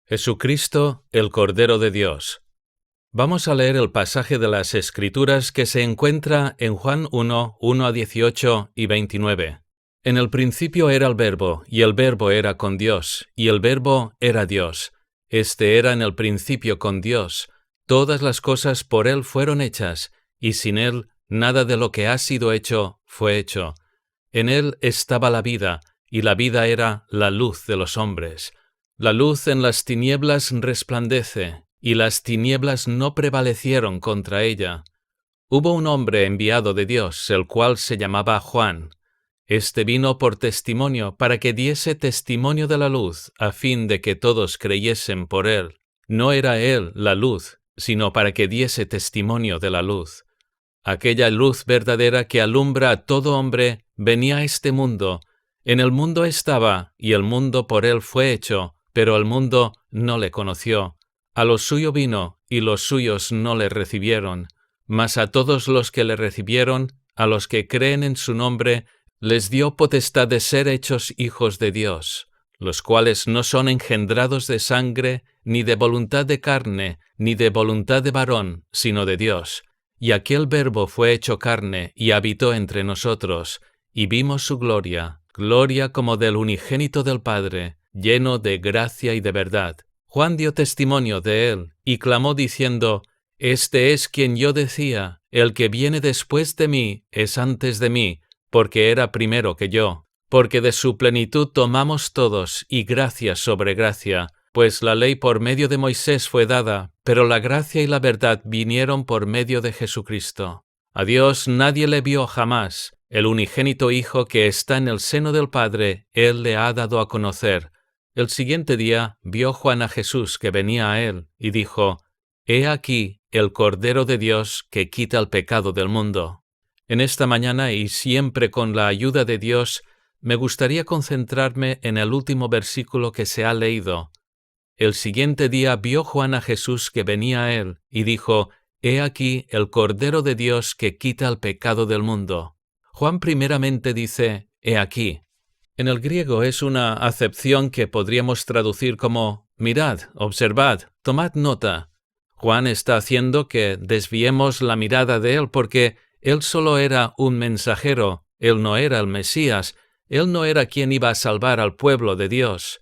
Jesucristo, el Cordero de Dios. Vamos a leer el pasaje de las Escrituras que se encuentra en Juan 1, 1 a 18 y 29. En el principio era el Verbo, y el Verbo era con Dios, y el Verbo era Dios. Este era en el principio con Dios. Todas las cosas por Él fueron hechas, y sin Él nada de lo que ha sido hecho fue hecho. En Él estaba la vida, y la vida era la luz de los hombres. La luz en las tinieblas resplandece, y las tinieblas no prevalecieron contra ella. Hubo un hombre enviado de Dios, el cual se llamaba Juan. Este vino por testimonio, para que diese testimonio de la luz, a fin de que todos creyesen por él. No era él la luz, sino para que diese testimonio de la luz. Aquella luz verdadera que alumbra a todo hombre venía a este mundo. En el mundo estaba, y el mundo por él fue hecho, pero el mundo no le conoció. A lo suyo vino, y los suyos no le recibieron. Mas a todos los que le recibieron, a los que creen en su nombre, les dio potestad de ser hechos hijos de Dios, los cuales no son engendrados de sangre, ni de voluntad de carne, ni de voluntad de varón, sino de Dios. Y aquel Verbo fue hecho carne, y habitó entre nosotros, y vimos su gloria, gloria como del unigénito del Padre, lleno de gracia y de verdad. Juan dio testimonio de él, y clamó diciendo: Este es quien yo decía, el que viene después de mí es antes de mí, porque era primero que yo. Porque de su plenitud tomamos todos, y gracia sobre gracia, pues la ley por medio de Moisés fue dada, pero la gracia y la verdad vinieron por medio de Jesucristo. A Dios nadie le vio jamás. El unigénito Hijo que está en el seno del Padre, Él le ha dado a conocer. El siguiente día vio Juan a Jesús que venía a él, y dijo: He aquí el Cordero de Dios que quita el pecado del mundo. En esta mañana, y siempre con la ayuda de Dios, me gustaría concentrarme en el último versículo que se ha leído. El siguiente día vio Juan a Jesús que venía a él, y dijo: He aquí el Cordero de Dios que quita el pecado del mundo. Juan primeramente dice: He aquí. En el griego es una acepción que podríamos traducir como: mirad, observad, tomad nota. Juan está haciendo que desviemos la mirada de él porque él solo era un mensajero, él no era el Mesías, él no era quien iba a salvar al pueblo de Dios.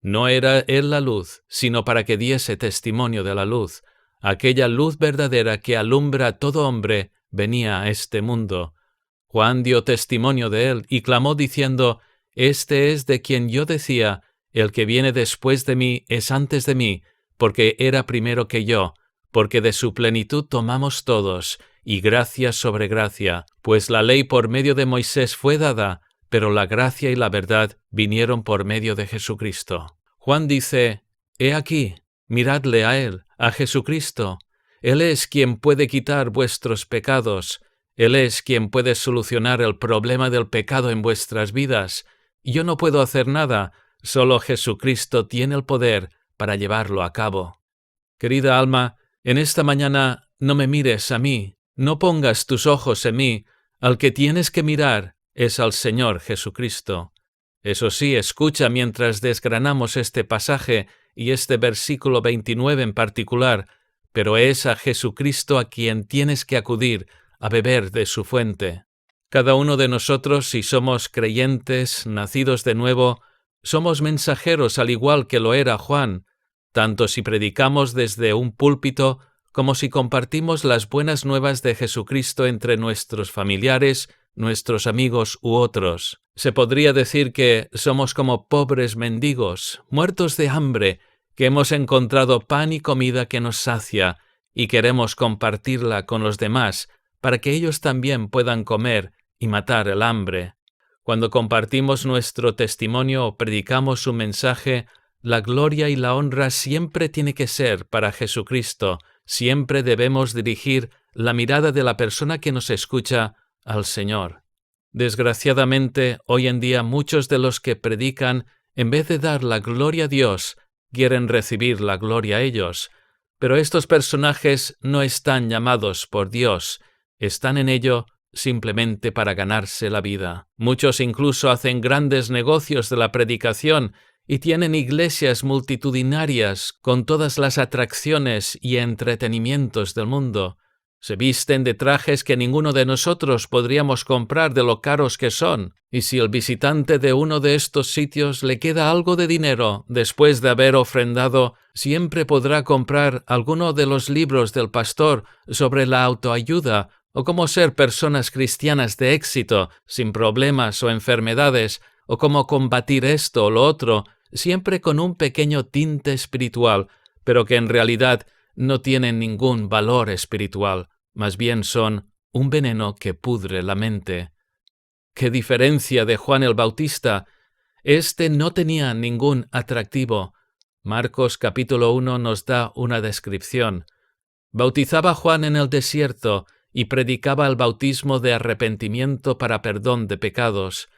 No era él la luz, sino para que diese testimonio de la luz. Aquella luz verdadera que alumbra a todo hombre venía a este mundo. Juan dio testimonio de él y clamó diciendo: Este es de quien yo decía, el que viene después de mí es antes de mí, porque era primero que yo, porque de su plenitud tomamos todos, y gracia sobre gracia, pues la ley por medio de Moisés fue dada, pero la gracia y la verdad vinieron por medio de Jesucristo. Juan dice: He aquí, miradle a él, a Jesucristo. Él es quien puede quitar vuestros pecados. Él es quien puede solucionar el problema del pecado en vuestras vidas. Yo no puedo hacer nada, solo Jesucristo tiene el poder para llevarlo a cabo. Querida alma, en esta mañana no me mires a mí, no pongas tus ojos en mí, al que tienes que mirar es al Señor Jesucristo. Eso sí, escucha mientras desgranamos este pasaje y este versículo 29 en particular, pero es a Jesucristo a quien tienes que acudir a beber de su fuente. Cada uno de nosotros, si somos creyentes, nacidos de nuevo, somos mensajeros al igual que lo era Juan, tanto si predicamos desde un púlpito como si compartimos las buenas nuevas de Jesucristo entre nuestros familiares, nuestros amigos u otros. Se podría decir que somos como pobres mendigos, muertos de hambre, que hemos encontrado pan y comida que nos sacia y queremos compartirla con los demás para que ellos también puedan comer y matar el hambre. Cuando compartimos nuestro testimonio o predicamos su mensaje, la gloria y la honra siempre tiene que ser para Jesucristo. Siempre debemos dirigir la mirada de la persona que nos escucha al Señor. Desgraciadamente, hoy en día muchos de los que predican, en vez de dar la gloria a Dios, quieren recibir la gloria a ellos. Pero estos personajes no están llamados por Dios, están en ello simplemente para ganarse la vida. Muchos incluso hacen grandes negocios de la predicación y tienen iglesias multitudinarias con todas las atracciones y entretenimientos del mundo. Se visten de trajes que ninguno de nosotros podríamos comprar de lo caros que son, y si el visitante de uno de estos sitios le queda algo de dinero después de haber ofrendado, siempre podrá comprar alguno de los libros del pastor sobre la autoayuda o cómo ser personas cristianas de éxito, sin problemas o enfermedades, o cómo combatir esto o lo otro, siempre con un pequeño tinte espiritual, pero que en realidad no tienen ningún valor espiritual, más bien son un veneno que pudre la mente. ¿Qué diferencia de Juan el Bautista? Este no tenía ningún atractivo. Marcos capítulo 1 nos da una descripción. Bautizaba Juan en el desierto y predicaba el bautismo de arrepentimiento para perdón de pecados,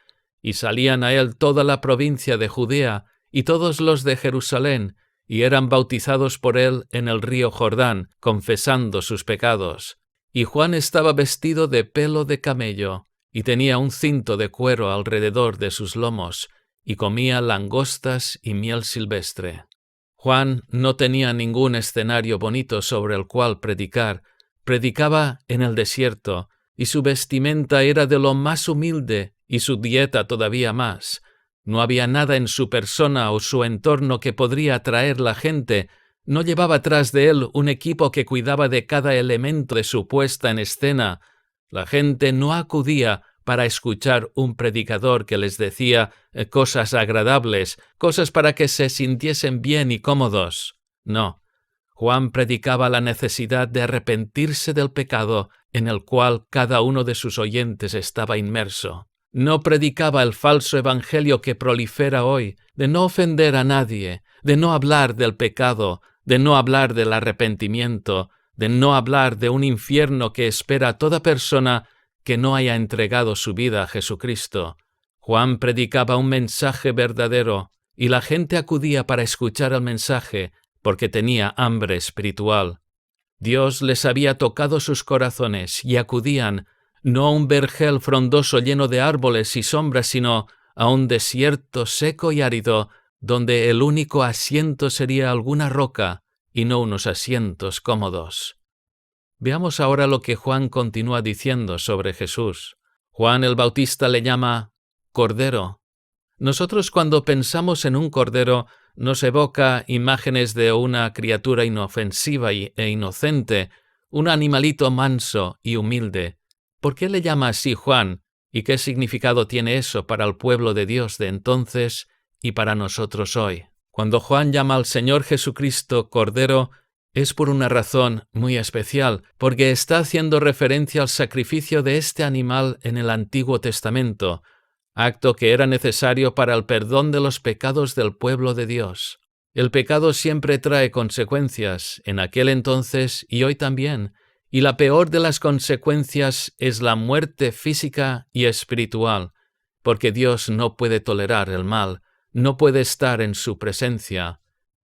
y salían a él toda la provincia de Judea y todos los de Jerusalén, y eran bautizados por él en el río Jordán, confesando sus pecados. Y Juan estaba vestido de pelo de camello, y tenía un cinto de cuero alrededor de sus lomos, y comía langostas y miel silvestre. Juan no tenía ningún escenario bonito sobre el cual predicar, predicaba en el desierto, y su vestimenta era de lo más humilde, y su dieta todavía más. No había nada en su persona o su entorno que podría atraer la gente. No llevaba tras de él un equipo que cuidaba de cada elemento de su puesta en escena. La gente no acudía para escuchar un predicador que les decía cosas agradables, cosas para que se sintiesen bien y cómodos. No. Juan predicaba la necesidad de arrepentirse del pecado en el cual cada uno de sus oyentes estaba inmerso. No predicaba el falso evangelio que prolifera hoy, de no ofender a nadie, de no hablar del pecado, de no hablar del arrepentimiento, de no hablar de un infierno que espera a toda persona que no haya entregado su vida a Jesucristo. Juan predicaba un mensaje verdadero, y la gente acudía para escuchar el mensaje, porque tenía hambre espiritual. Dios les había tocado sus corazones y acudían, no a un vergel frondoso lleno de árboles y sombras, sino a un desierto seco y árido, donde el único asiento sería alguna roca y no unos asientos cómodos. Veamos ahora lo que Juan continúa diciendo sobre Jesús. Juan el Bautista le llama Cordero. Nosotros cuando pensamos en un cordero nos evoca imágenes de una criatura inofensiva e inocente, un animalito manso y humilde. ¿Por qué le llama así Juan? ¿Y qué significado tiene eso para el pueblo de Dios de entonces y para nosotros hoy? Cuando Juan llama al Señor Jesucristo Cordero, es por una razón muy especial, porque está haciendo referencia al sacrificio de este animal en el Antiguo Testamento, acto que era necesario para el perdón de los pecados del pueblo de Dios. El pecado siempre trae consecuencias, en aquel entonces y hoy también, y la peor de las consecuencias es la muerte física y espiritual, porque Dios no puede tolerar el mal, no puede estar en su presencia.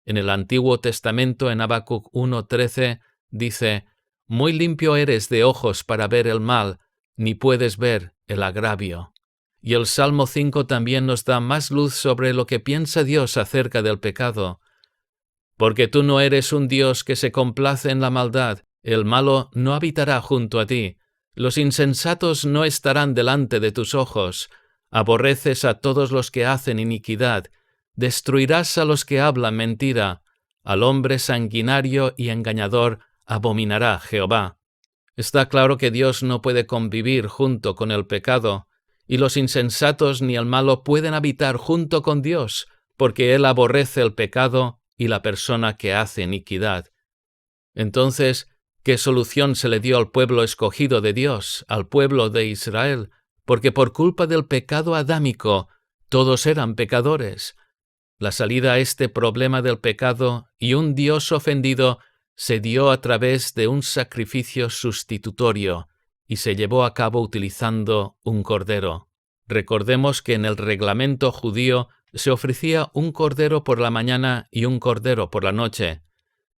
En el Antiguo Testamento, en Habacuc 1:13, dice: «Muy limpio eres de ojos para ver el mal, ni puedes ver el agravio». Y el Salmo 5 también nos da más luz sobre lo que piensa Dios acerca del pecado. «Porque tú no eres un Dios que se complace en la maldad, el malo no habitará junto a ti, los insensatos no estarán delante de tus ojos, aborreces a todos los que hacen iniquidad, destruirás a los que hablan mentira, al hombre sanguinario y engañador abominará Jehová». Está claro que Dios no puede convivir junto con el pecado, y los insensatos ni el malo pueden habitar junto con Dios, porque Él aborrece el pecado y la persona que hace iniquidad. Entonces, ¿qué solución se le dio al pueblo escogido de Dios, al pueblo de Israel? Porque por culpa del pecado adámico, todos eran pecadores. La salida a este problema del pecado y un Dios ofendido se dio a través de un sacrificio sustitutorio y se llevó a cabo utilizando un cordero. Recordemos que en el reglamento judío se ofrecía un cordero por la mañana y un cordero por la noche.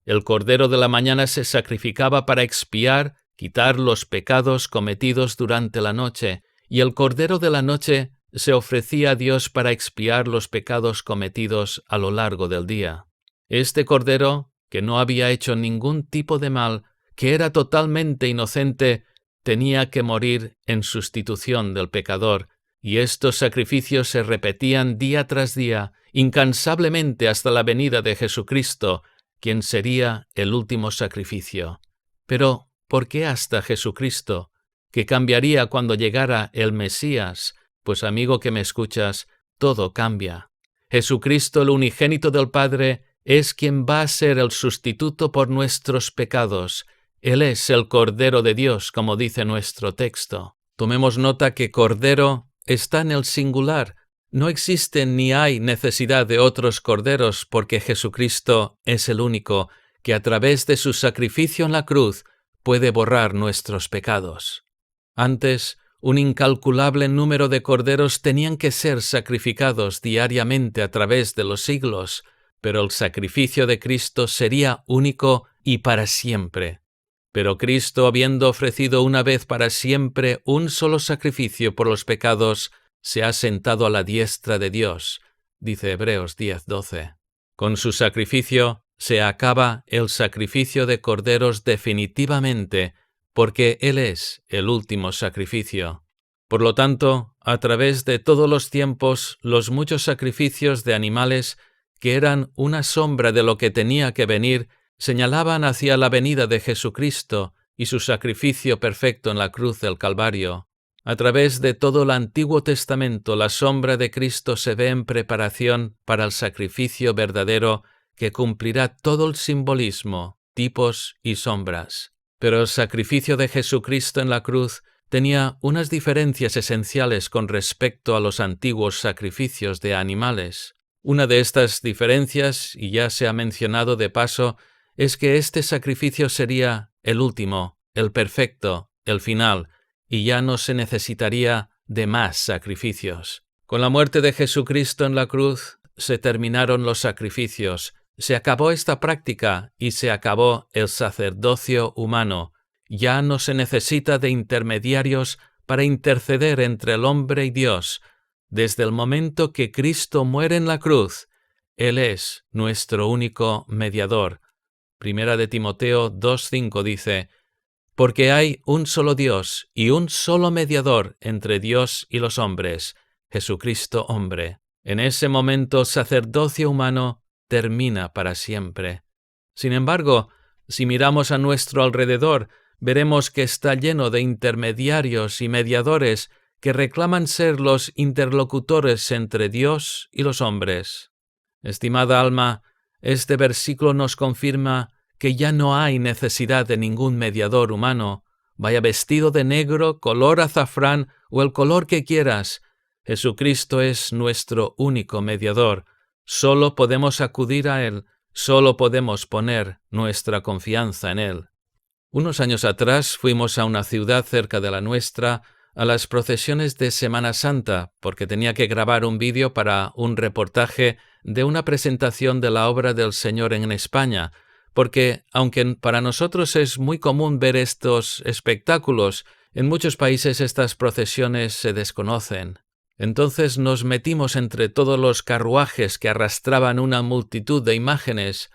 El cordero de la mañana se sacrificaba para expiar, quitar los pecados cometidos durante la noche, y el cordero de la noche se ofrecía a Dios para expiar los pecados cometidos a lo largo del día. Este cordero, que no había hecho ningún tipo de mal, que era totalmente inocente, tenía que morir en sustitución del pecador, y estos sacrificios se repetían día tras día, incansablemente hasta la venida de Jesucristo, quien sería el último sacrificio. Pero, ¿por qué hasta Jesucristo? ¿Qué cambiaría cuando llegara el Mesías? Pues, amigo que me escuchas, todo cambia. Jesucristo, el unigénito del Padre, es quien va a ser el sustituto por nuestros pecados. Él es el Cordero de Dios, como dice nuestro texto. Tomemos nota que Cordero está en el singular. No existe ni hay necesidad de otros corderos porque Jesucristo es el único que a través de su sacrificio en la cruz puede borrar nuestros pecados. Antes, un incalculable número de corderos tenían que ser sacrificados diariamente a través de los siglos, pero el sacrificio de Cristo sería único y para siempre. Pero Cristo, habiendo ofrecido una vez para siempre un solo sacrificio por los pecados, se ha sentado a la diestra de Dios, dice Hebreos 10:12. Con su sacrificio se acaba el sacrificio de corderos definitivamente, porque Él es el último sacrificio. Por lo tanto, a través de todos los tiempos, los muchos sacrificios de animales, que eran una sombra de lo que tenía que venir, señalaban hacia la venida de Jesucristo y su sacrificio perfecto en la cruz del Calvario. A través de todo el Antiguo Testamento, la sombra de Cristo se ve en preparación para el sacrificio verdadero que cumplirá todo el simbolismo, tipos y sombras. Pero el sacrificio de Jesucristo en la cruz tenía unas diferencias esenciales con respecto a los antiguos sacrificios de animales. Una de estas diferencias, y ya se ha mencionado de paso, es que este sacrificio sería el último, el perfecto, el final, y ya no se necesitaría de más sacrificios. Con la muerte de Jesucristo en la cruz se terminaron los sacrificios, se acabó esta práctica y se acabó el sacerdocio humano. Ya no se necesita de intermediarios para interceder entre el hombre y Dios. Desde el momento que Cristo muere en la cruz, Él es nuestro único mediador. Primera de Timoteo 2:5 dice: porque hay un solo Dios y un solo mediador entre Dios y los hombres, Jesucristo hombre. En ese momento el sacerdocio humano termina para siempre. Sin embargo, si miramos a nuestro alrededor, veremos que está lleno de intermediarios y mediadores que reclaman ser los interlocutores entre Dios y los hombres. Estimada alma, este versículo nos confirma que ya no hay necesidad de ningún mediador humano, vaya vestido de negro, color azafrán o el color que quieras. Jesucristo es nuestro único mediador. Solo podemos acudir a Él, solo podemos poner nuestra confianza en Él. Unos años atrás fuimos a una ciudad cerca de la nuestra a las procesiones de Semana Santa porque tenía que grabar un vídeo para un reportaje de una presentación de la obra del Señor en España, porque aunque para nosotros es muy común ver estos espectáculos, en muchos países estas procesiones se desconocen. Entonces nos metimos entre todos los carruajes que arrastraban una multitud de imágenes.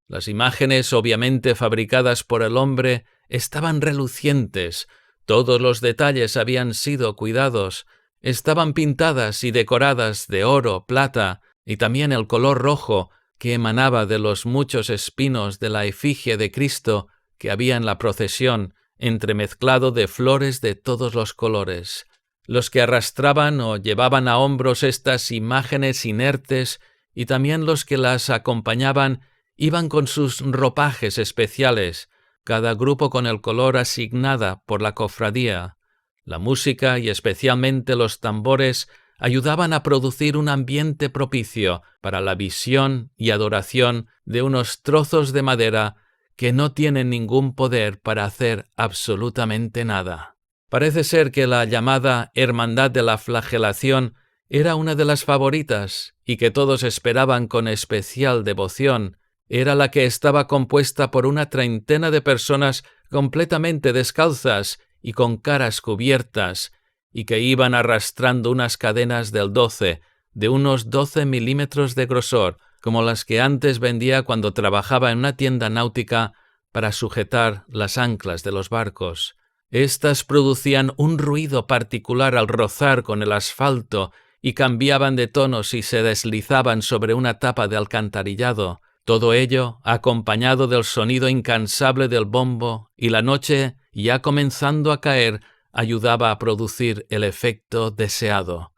Las imágenes, obviamente fabricadas por el hombre, estaban relucientes. Todos los detalles habían sido cuidados. Estaban pintadas y decoradas de oro, plata y también el color rojo que emanaba de los muchos espinos de la efigie de Cristo que había en la procesión, entremezclado de flores de todos los colores. Los que arrastraban o llevaban a hombros estas imágenes inertes y también los que las acompañaban iban con sus ropajes especiales, cada grupo con el color asignada por la cofradía. La música y especialmente los tambores ayudaban a producir un ambiente propicio para la visión y adoración de unos trozos de madera que no tienen ningún poder para hacer absolutamente nada. Parece ser que la llamada Hermandad de la Flagelación era una de las favoritas y que todos esperaban con especial devoción. Era la que estaba compuesta por una treintena de personas completamente descalzas y con caras cubiertas, y que iban arrastrando unas cadenas del 12, de unos 12 milímetros de grosor, como las que antes vendía cuando trabajaba en una tienda náutica para sujetar las anclas de los barcos. Estas producían un ruido particular al rozar con el asfalto y cambiaban de tono si se deslizaban sobre una tapa de alcantarillado. Todo ello acompañado del sonido incansable del bombo, y la noche, ya comenzando a caer, ayudaba a producir el efecto deseado.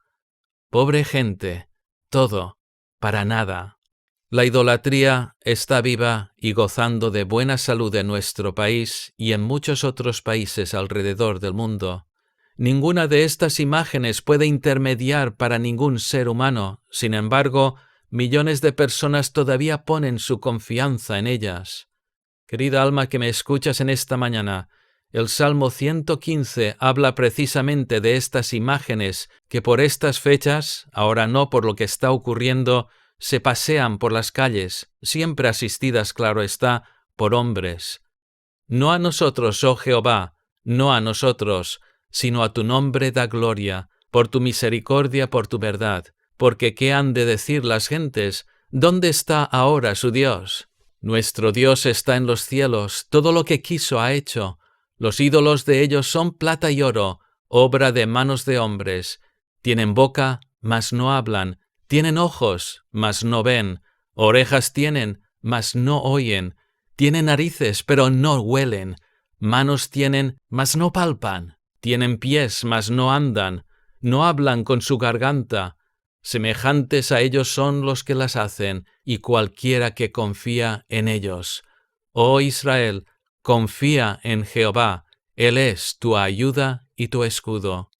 Pobre gente, todo, para nada. La idolatría está viva y gozando de buena salud en nuestro país y en muchos otros países alrededor del mundo. Ninguna de estas imágenes puede intermediar para ningún ser humano. Sin embargo, millones de personas todavía ponen su confianza en ellas. Querida alma que me escuchas en esta mañana, el Salmo 115 habla precisamente de estas imágenes que por estas fechas, ahora no por lo que está ocurriendo, se pasean por las calles, siempre asistidas, claro está, por hombres. No a nosotros, oh Jehová, no a nosotros, sino a tu nombre da gloria, por tu misericordia, por tu verdad, porque ¿qué han de decir las gentes? ¿Dónde está ahora su Dios? Nuestro Dios está en los cielos, todo lo que quiso ha hecho. Los ídolos de ellos son plata y oro, obra de manos de hombres. Tienen boca, mas no hablan. Tienen ojos, mas no ven. Orejas tienen, mas no oyen. Tienen narices, pero no huelen. Manos tienen, mas no palpan. Tienen pies, mas no andan. No hablan con su garganta. Semejantes a ellos son los que las hacen, y cualquiera que confía en ellos. Oh Israel, confía en Jehová. Él es tu ayuda y tu escudo.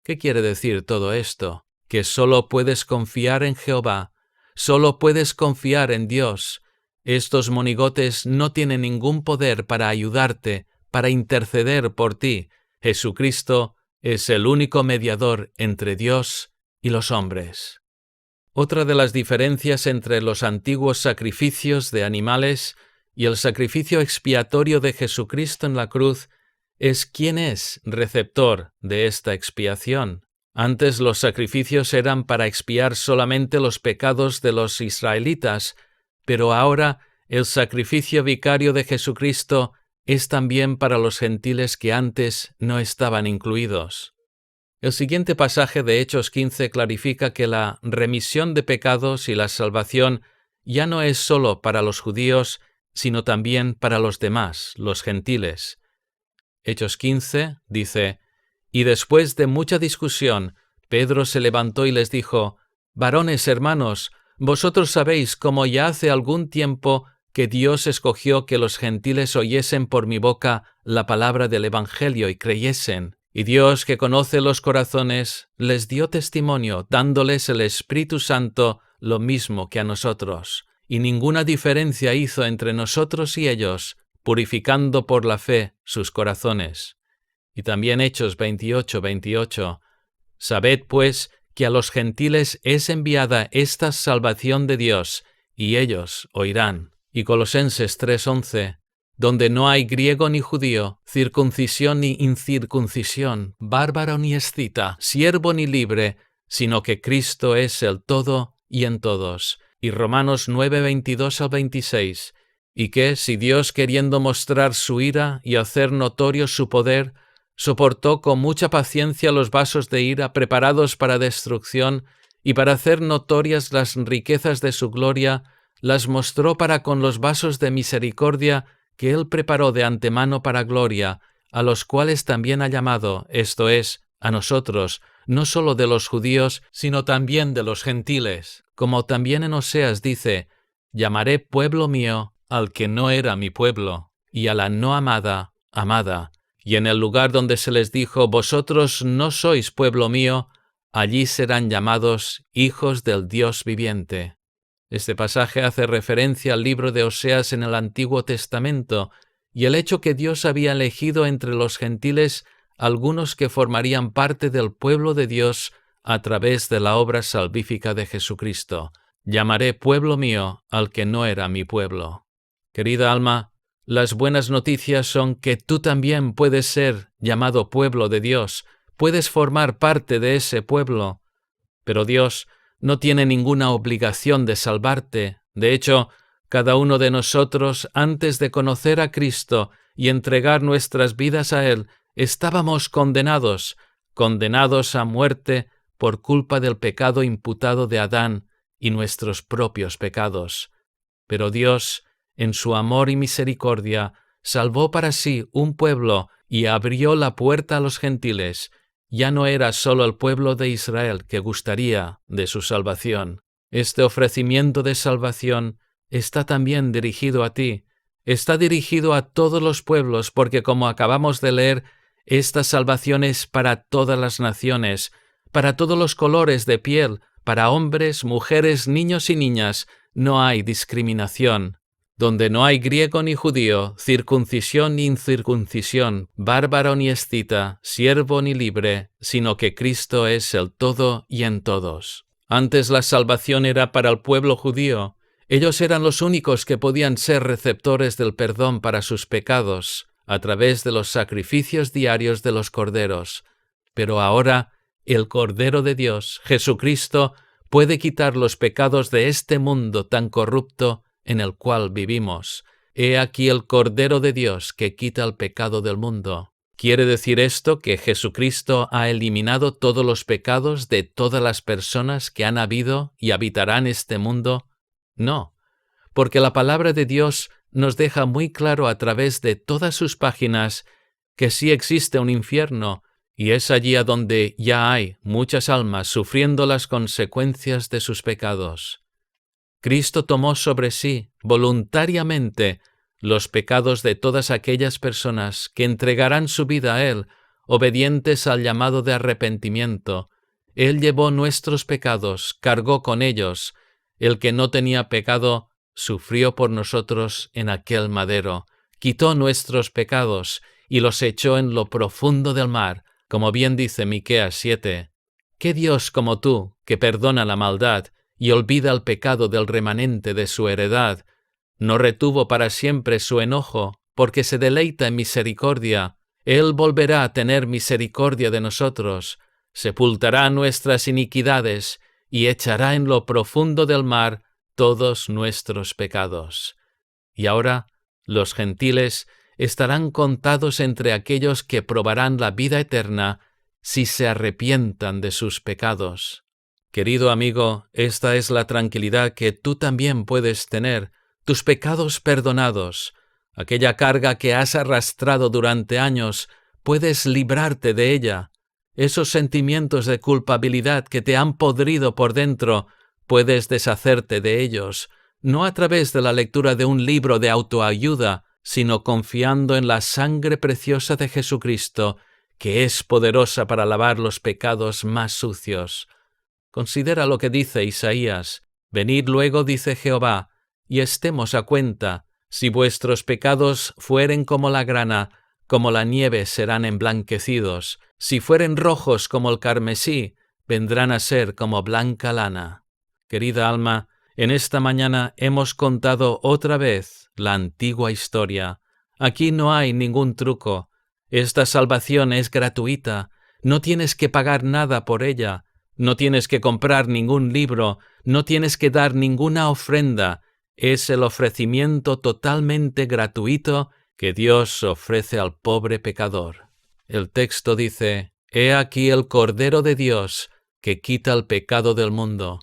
¿Qué quiere decir todo esto? Que solo puedes confiar en Jehová, solo puedes confiar en Dios. Estos monigotes no tienen ningún poder para ayudarte, para interceder por ti. Jesucristo es el único mediador entre Dios y los hombres. Otra de las diferencias entre los antiguos sacrificios de animales y el sacrificio expiatorio de Jesucristo en la cruz es quién es receptor de esta expiación. Antes los sacrificios eran para expiar solamente los pecados de los israelitas, pero ahora el sacrificio vicario de Jesucristo es también para los gentiles que antes no estaban incluidos. El siguiente pasaje de Hechos 15 clarifica que la remisión de pecados y la salvación ya no es solo para los judíos, sino también para los demás, los gentiles. Hechos 15 dice: Y después de mucha discusión, Pedro se levantó y les dijo: Varones hermanos, vosotros sabéis cómo ya hace algún tiempo que Dios escogió que los gentiles oyesen por mi boca la palabra del Evangelio y creyesen. Y Dios, que conoce los corazones, les dio testimonio, dándoles el Espíritu Santo lo mismo que a nosotros. Y ninguna diferencia hizo entre nosotros y ellos, purificando por la fe sus corazones. Y también Hechos 28:28. Sabed, pues, que a los gentiles es enviada esta salvación de Dios, y ellos oirán. Y Colosenses 3:11. Donde no hay griego ni judío, circuncisión ni incircuncisión, bárbaro ni escita, siervo ni libre, sino que Cristo es el todo y en todos. Y Romanos 9:22-26. Y que, si Dios, queriendo mostrar su ira y hacer notorio su poder, soportó con mucha paciencia los vasos de ira preparados para destrucción, y para hacer notorias las riquezas de su gloria, las mostró para con los vasos de misericordia que Él preparó de antemano para gloria, a los cuales también ha llamado, esto es, a nosotros, no solo de los judíos, sino también de los gentiles. Como también en Oseas dice: llamaré pueblo mío al que no era mi pueblo, y a la no amada, amada. Y en el lugar donde se les dijo: vosotros no sois pueblo mío, allí serán llamados hijos del Dios viviente. Este pasaje hace referencia al libro de Oseas en el Antiguo Testamento y el hecho que Dios había elegido entre los gentiles algunos que formarían parte del pueblo de Dios a través de la obra salvífica de Jesucristo. Llamaré pueblo mío al que no era mi pueblo. Querida alma, las buenas noticias son que tú también puedes ser llamado pueblo de Dios, puedes formar parte de ese pueblo. Pero Dios no tiene ninguna obligación de salvarte. De hecho, cada uno de nosotros, antes de conocer a Cristo y entregar nuestras vidas a Él, estábamos condenados a muerte por culpa del pecado imputado de Adán y nuestros propios pecados. Pero Dios, en su amor y misericordia, salvó para sí un pueblo y abrió la puerta a los gentiles. Ya no era solo el pueblo de Israel que gustaría de su salvación. Este ofrecimiento de salvación está también dirigido a ti. Está dirigido a todos los pueblos porque, como acabamos de leer, esta salvación es para todas las naciones, para todos los colores de piel, para hombres, mujeres, niños y niñas. No hay discriminación. Donde no hay griego ni judío, circuncisión ni incircuncisión, bárbaro ni escita, siervo ni libre, sino que Cristo es el todo y en todos. Antes la salvación era para el pueblo judío. Ellos eran los únicos que podían ser receptores del perdón para sus pecados a través de los sacrificios diarios de los corderos. Pero ahora el Cordero de Dios, Jesucristo, puede quitar los pecados de este mundo tan corrupto en el cual vivimos. He aquí el Cordero de Dios que quita el pecado del mundo. ¿Quiere decir esto que Jesucristo ha eliminado todos los pecados de todas las personas que han habido y habitarán este mundo? No, porque la palabra de Dios nos deja muy claro a través de todas sus páginas que sí existe un infierno, y es allí a donde ya hay muchas almas sufriendo las consecuencias de sus pecados. Cristo tomó sobre sí voluntariamente los pecados de todas aquellas personas que entregarán su vida a Él, obedientes al llamado de arrepentimiento. Él llevó nuestros pecados, cargó con ellos. El que no tenía pecado sufrió por nosotros en aquel madero, quitó nuestros pecados y los echó en lo profundo del mar, como bien dice Miqueas 7. ¿Qué Dios como tú, que perdona la maldad y olvida el pecado del remanente de su heredad, no retuvo para siempre su enojo, porque se deleita en misericordia? Él volverá a tener misericordia de nosotros, sepultará nuestras iniquidades y echará en lo profundo del mar todos nuestros pecados. Y ahora los gentiles estarán contados entre aquellos que probarán la vida eterna si se arrepientan de sus pecados. Querido amigo, esta es la tranquilidad que tú también puedes tener, tus pecados perdonados. Aquella carga que has arrastrado durante años, puedes librarte de ella. Esos sentimientos de culpabilidad que te han podrido por dentro, puedes deshacerte de ellos, no a través de la lectura de un libro de autoayuda, sino confiando en la sangre preciosa de Jesucristo, que es poderosa para lavar los pecados más sucios. Considera lo que dice Isaías: «Venid luego, dice Jehová, y estemos a cuenta. Si vuestros pecados fueren como la grana, como la nieve serán emblanquecidos. Si fueren rojos como el carmesí, vendrán a ser como blanca lana». Querida alma, en esta mañana hemos contado otra vez la antigua historia. Aquí no hay ningún truco. Esta salvación es gratuita. No tienes que pagar nada por ella. No tienes que comprar ningún libro. No tienes que dar ninguna ofrenda. Es el ofrecimiento totalmente gratuito que Dios ofrece al pobre pecador. El texto dice: «He aquí el Cordero de Dios que quita el pecado del mundo».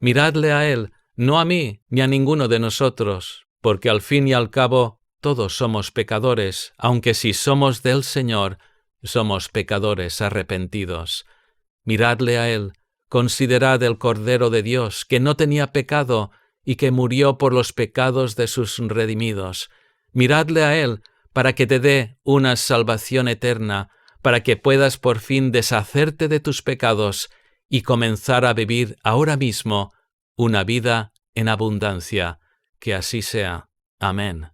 Miradle a Él, no a mí ni a ninguno de nosotros, porque al fin y al cabo todos somos pecadores, aunque si somos del Señor, somos pecadores arrepentidos. Miradle a Él, considerad el Cordero de Dios, que no tenía pecado y que murió por los pecados de sus redimidos. Miradle a Él para que te dé una salvación eterna, para que puedas por fin deshacerte de tus pecados y comenzar a vivir ahora mismo una vida en abundancia. Que así sea. Amén.